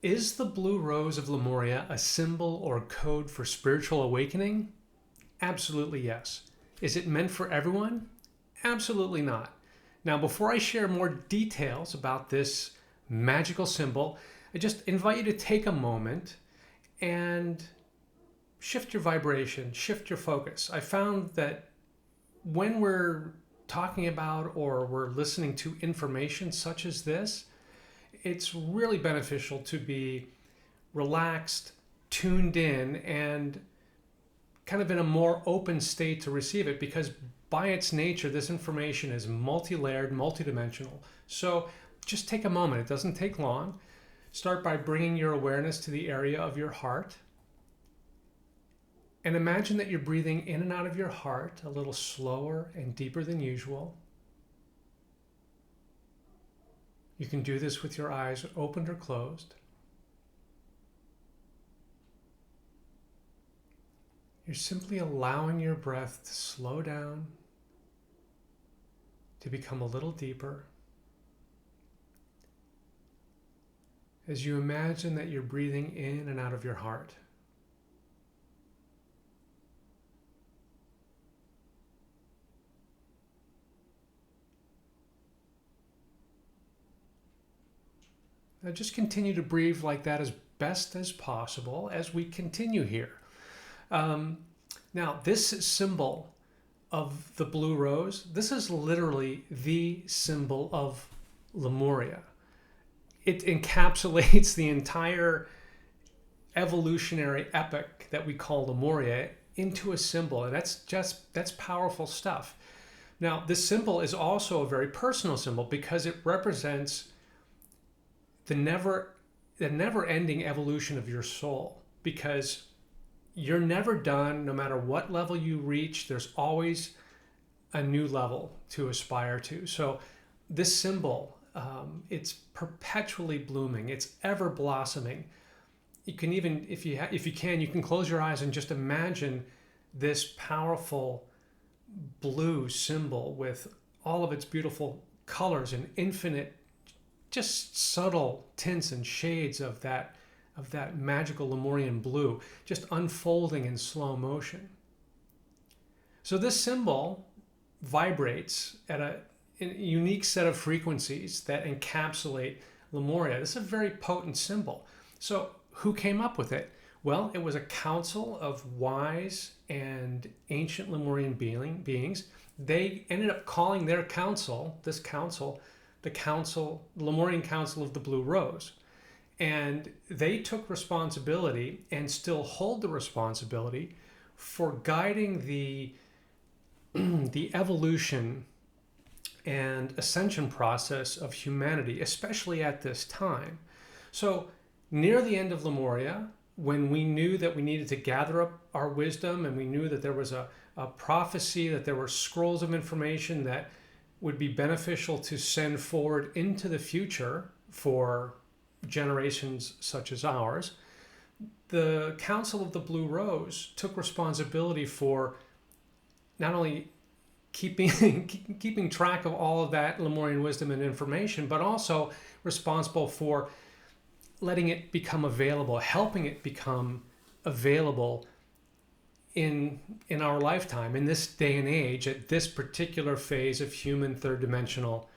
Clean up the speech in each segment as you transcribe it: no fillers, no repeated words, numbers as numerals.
Is the Blue Rose of Lemuria a symbol or code for spiritual awakening? Absolutely yes. Is it meant for everyone? Absolutely not. Now, before I share more details about this magical symbol, I just invite you to take a moment and shift your vibration, shift your focus. I found that when we're talking about or we're listening to information such as this, it's really beneficial to be relaxed, tuned in, and kind of in a more open state to receive it, because by its nature, this information is multi-layered, multidimensional. So just take a moment. It doesn't take long. Start by bringing your awareness to the area of your heart. And imagine that you're breathing in and out of your heart a little slower and deeper than usual. You can do this with your eyes opened or closed. You're simply allowing your breath to slow down, to become a little deeper. As you imagine that you're breathing in and out of your heart. Now just continue to breathe like that as best as possible as we continue here. Now this symbol of the blue rose, this is literally the symbol of Lemuria. It encapsulates the entire evolutionary epoch that we call Lemuria into a symbol, and that's powerful stuff. Now this symbol is also a very personal symbol because it represents the never-ending evolution of your soul, because you're never done. No matter what level you reach, there's always a new level to aspire to. So this symbol, it's perpetually blooming. It's ever blossoming. You can even, if you can, you can close your eyes and just imagine this powerful blue symbol with all of its beautiful colors and infinite, just subtle tints and shades of that magical Lemurian blue, just unfolding in slow motion. So this symbol vibrates at a unique set of frequencies that encapsulate Lemuria. This is a very potent symbol. So who came up with it? Well, it was a council of wise and ancient Lemurian beings. They ended up calling their council, the Lemurian Council of the Blue Rose. And they took responsibility and still hold the responsibility for guiding the evolution and ascension process of humanity, especially at this time. So near the end of Lemuria, when we knew that we needed to gather up our wisdom, and we knew that there was a prophecy, that there were scrolls of information that would be beneficial to send forward into the future for generations such as ours, the Council of the Blue Rose took responsibility for not only keeping track of all of that Lemurian wisdom and information, but also responsible for letting it become available, helping it become available in our lifetime, in this day and age, at this particular phase of human third dimensional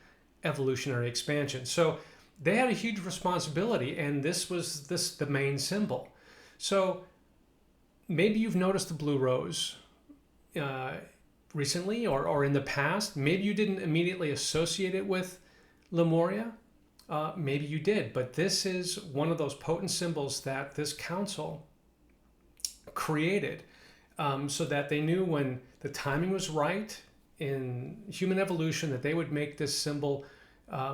evolutionary expansion. So they had a huge responsibility, and this was the main symbol. So maybe you've noticed the blue rose recently or in the past. Maybe you didn't immediately associate it with Lemuria. Maybe you did, but this is one of those potent symbols that this council created, so that they knew when the timing was right in human evolution that they would make this symbol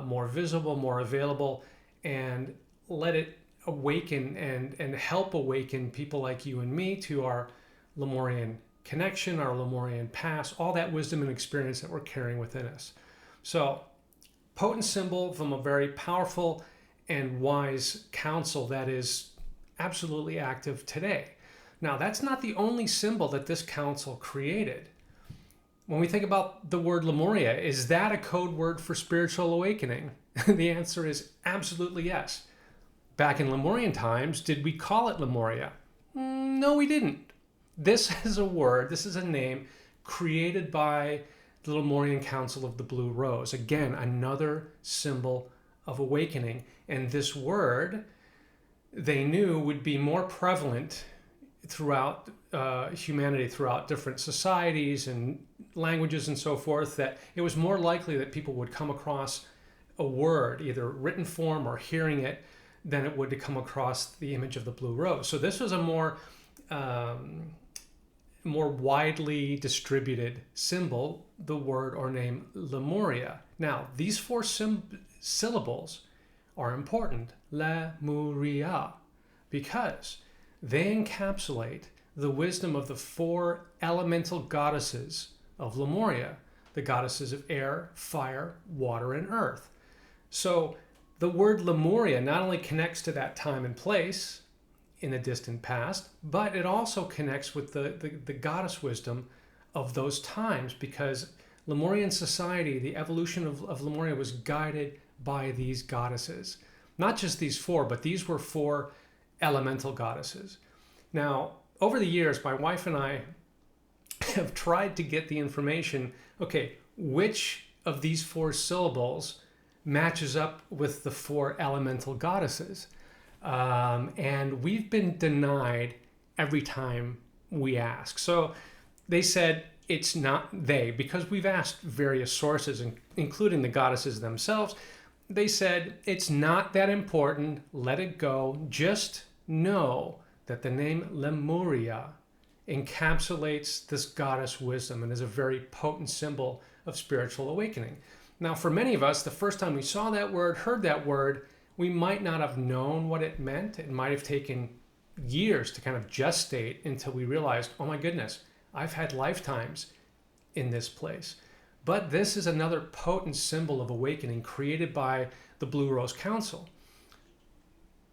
more visible, more available, and let it awaken and help awaken people like you and me to our Lemurian connection, our Lemurian past, all that wisdom and experience that we're carrying within us. So, potent symbol from a very powerful and wise council that is absolutely active today. Now, that's not the only symbol that this council created. When we think about the word Lemuria, is that a code word for spiritual awakening? The answer is absolutely yes. back in Lemurian times, did we call it Lemuria? No, we didn't. This is a word, this is a name created by the Lemurian Council of the Blue Rose. Again, another symbol of awakening. And this word, they knew, would be more prevalent throughout humanity, throughout different societies and languages and so forth, that it was more likely that people would come across a word, either written form or hearing it, than it would to come across the image of the blue rose. So this was a more widely distributed symbol, the word or name Lemuria. Now, these four syllables are important, Lemuria, because they encapsulate the wisdom of the four elemental goddesses of Lemuria, the goddesses of air, fire, water, and earth. So the word Lemuria not only connects to that time and place in the distant past, but it also connects with the goddess wisdom of those times, because Lemurian society, the evolution of Lemuria, was guided by these goddesses. Not just these four, but these were four elemental goddesses. Now, over the years, my wife and I have tried to get the information, okay, which of these four syllables matches up with the four elemental goddesses? And we've been denied every time we ask. So they said it's not they, because we've asked various sources, including the goddesses themselves. They said it's not that important, let it go, just know that the name Lemuria encapsulates this goddess wisdom and is a very potent symbol of spiritual awakening. Now, for many of us, the first time we saw that word, heard that word, we might not have known what it meant. It might have taken years to kind of gestate until we realized, oh my goodness, I've had lifetimes in this place. But this is another potent symbol of awakening created by the Blue Rose Council.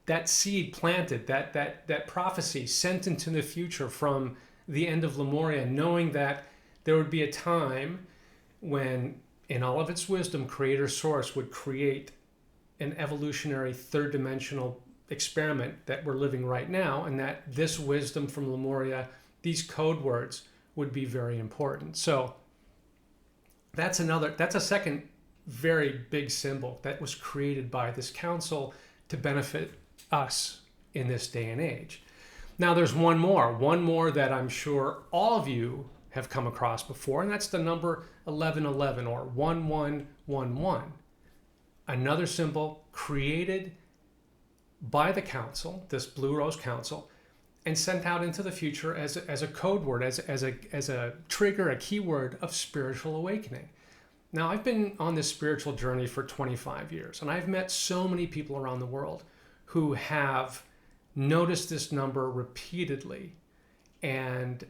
That seed planted, that prophecy sent into the future from the end of Lemuria, knowing that there would be a time when, in all of its wisdom, Creator Source would create an evolutionary third dimensional experiment that we're living right now, and that this wisdom from Lemuria, these code words, would be very important. So that's a second very big symbol that was created by this council to benefit us in this day and age. Now there's one more that I'm sure all of you have come across before, and that's the number 1111 or 1111. Another symbol created by the council, this Blue Rose Council, and sent out into the future as a code word, as a trigger, a keyword of spiritual awakening. Now, I've been on this spiritual journey for 25 years, and I've met so many people around the world who have noticed this number repeatedly. And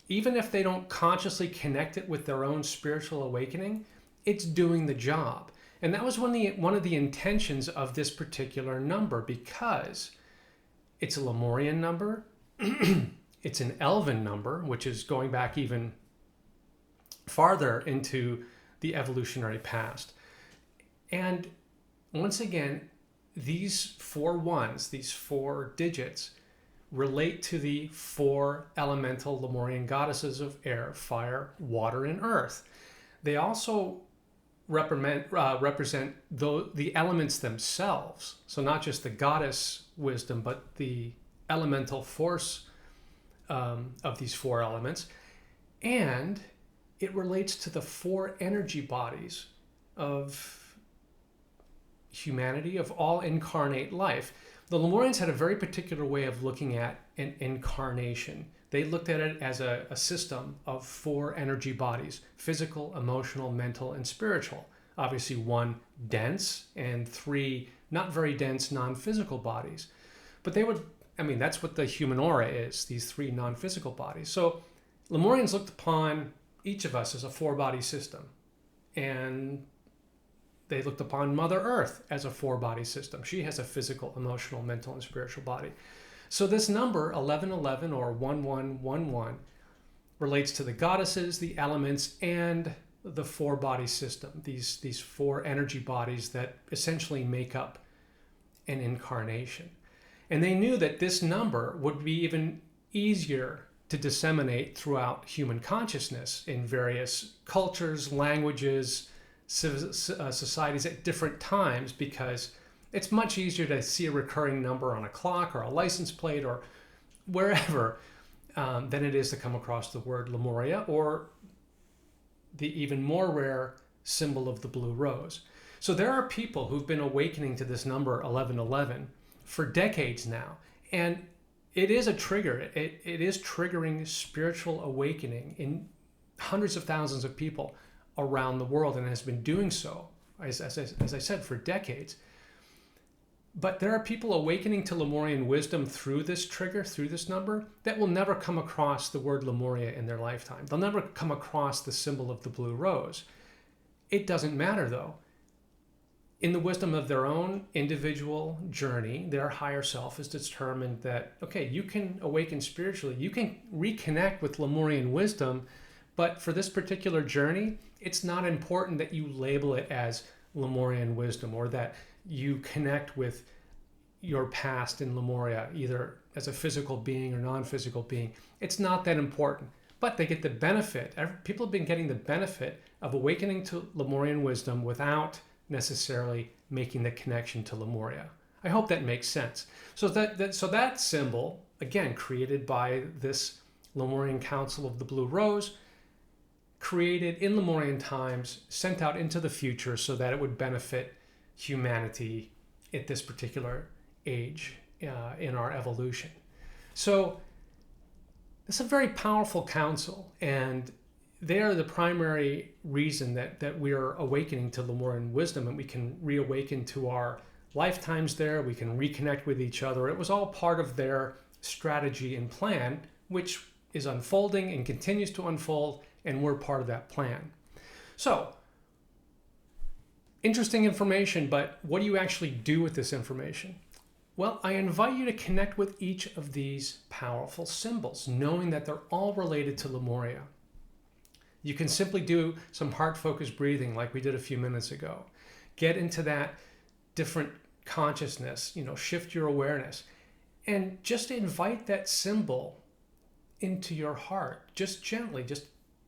even if they don't consciously connect it with their own spiritual awakening, it's doing the job. And that was one of the intentions of this particular number, because it's a Lemurian number, it's an Elven number, which is going back even farther into the evolutionary past. And once again, these four ones, these four digits, relate to the four elemental Lemurian goddesses of air, fire, water, and earth. They also represent the elements themselves. So not just the goddess wisdom, but the elemental force of these four elements. And it relates to the four energy bodies of humanity, of all incarnate life. The Lemurians had a very particular way of looking at an incarnation. They looked at it as a system of four energy bodies: physical, emotional, mental, and spiritual. Obviously, one dense and three not very dense non-physical bodies. But that's what the human aura is, these three non-physical bodies. So Lemurians looked upon each of us as a four-body system. And they looked upon Mother Earth as a four-body system. She has a physical, emotional, mental, and spiritual body. So this number, 1111 or 1111, relates to the goddesses, the elements, and the four-body system, these four energy bodies that essentially make up and incarnation. And they knew that this number would be even easier to disseminate throughout human consciousness in various cultures, languages, societies at different times, because it's much easier to see a recurring number on a clock or a license plate or wherever than it is to come across the word Lemuria or the even more rare symbol of the blue rose. So there are people who've been awakening to this number 1111 for decades now, and it is a trigger. It is triggering spiritual awakening in hundreds of thousands of people around the world, and has been doing so, as I said, for decades. But there are people awakening to Lemurian wisdom through this trigger, through this number, that will never come across the word Lemuria in their lifetime. They'll never come across the symbol of the blue rose. It doesn't matter, though. In the wisdom of their own individual journey, their higher self has determined that, okay, you can awaken spiritually, you can reconnect with Lemurian wisdom, but for this particular journey, it's not important that you label it as Lemurian wisdom or that you connect with your past in Lemuria, either as a physical being or non-physical being. It's not that important, but they get the benefit. People have been getting the benefit of awakening to Lemurian wisdom without necessarily making the connection to Lemuria. I hope that makes sense. So that symbol, again, created by this Lemurian Council of the Blue Rose, created in Lemurian times, sent out into the future so that it would benefit humanity at this particular age in our evolution. So it's a very powerful council, and they are the primary reason that we are awakening to Lemurian wisdom, and we can reawaken to our lifetimes there. We can reconnect with each other. It was all part of their strategy and plan, which is unfolding and continues to unfold, and we're part of that plan. So, interesting information, but what do you actually do with this information? Well, I invite you to connect with each of these powerful symbols, knowing that they're all related to Lemuria. You can simply do some heart-focused breathing like we did a few minutes ago. Get into that different consciousness, shift your awareness, and just invite that symbol into your heart, just gently, just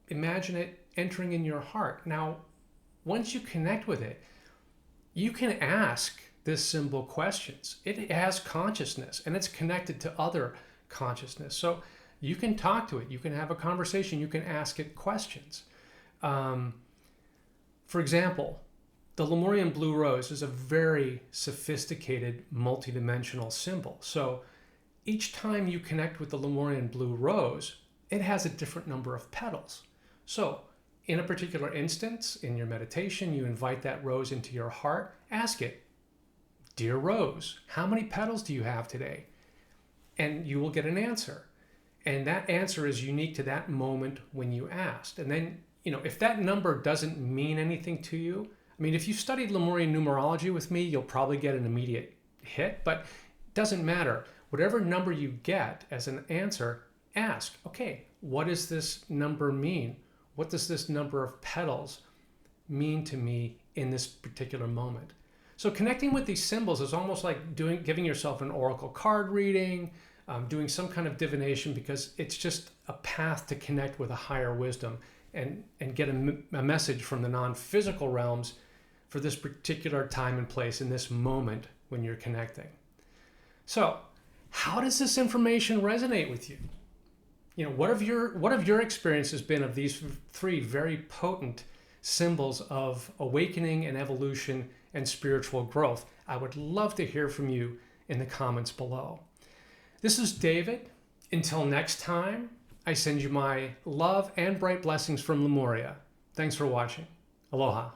imagine it entering in your heart. Now, once you connect with it, you can ask this symbol questions. It has consciousness, and it's connected to other consciousness. So you can talk to it, you can have a conversation, you can ask it questions. For example, the Lemurian blue rose is a very sophisticated, multidimensional symbol. So each time you connect with the Lemurian blue rose, it has a different number of petals. So in a particular instance, in your meditation, you invite that rose into your heart, ask it, "Dear rose, how many petals do you have today?" And you will get an answer. And that answer is unique to that moment when you asked. And then, if that number doesn't mean anything to you, if you studied Lemurian numerology with me, you'll probably get an immediate hit, but it doesn't matter. Whatever number you get as an answer, ask, okay, what does this number mean? What does this number of petals mean to me in this particular moment? So connecting with these symbols is almost like giving yourself an oracle card reading, doing some kind of divination, because it's just a path to connect with a higher wisdom and get a message from the non-physical realms for this particular time and place in this moment when you're connecting. So how does this information resonate with you? What have your experiences been of these three very potent symbols of awakening and evolution and spiritual growth? I would love to hear from you in the comments below. This is David. Until next time, I send you my love and bright blessings from Lemuria. Thanks for watching. Aloha.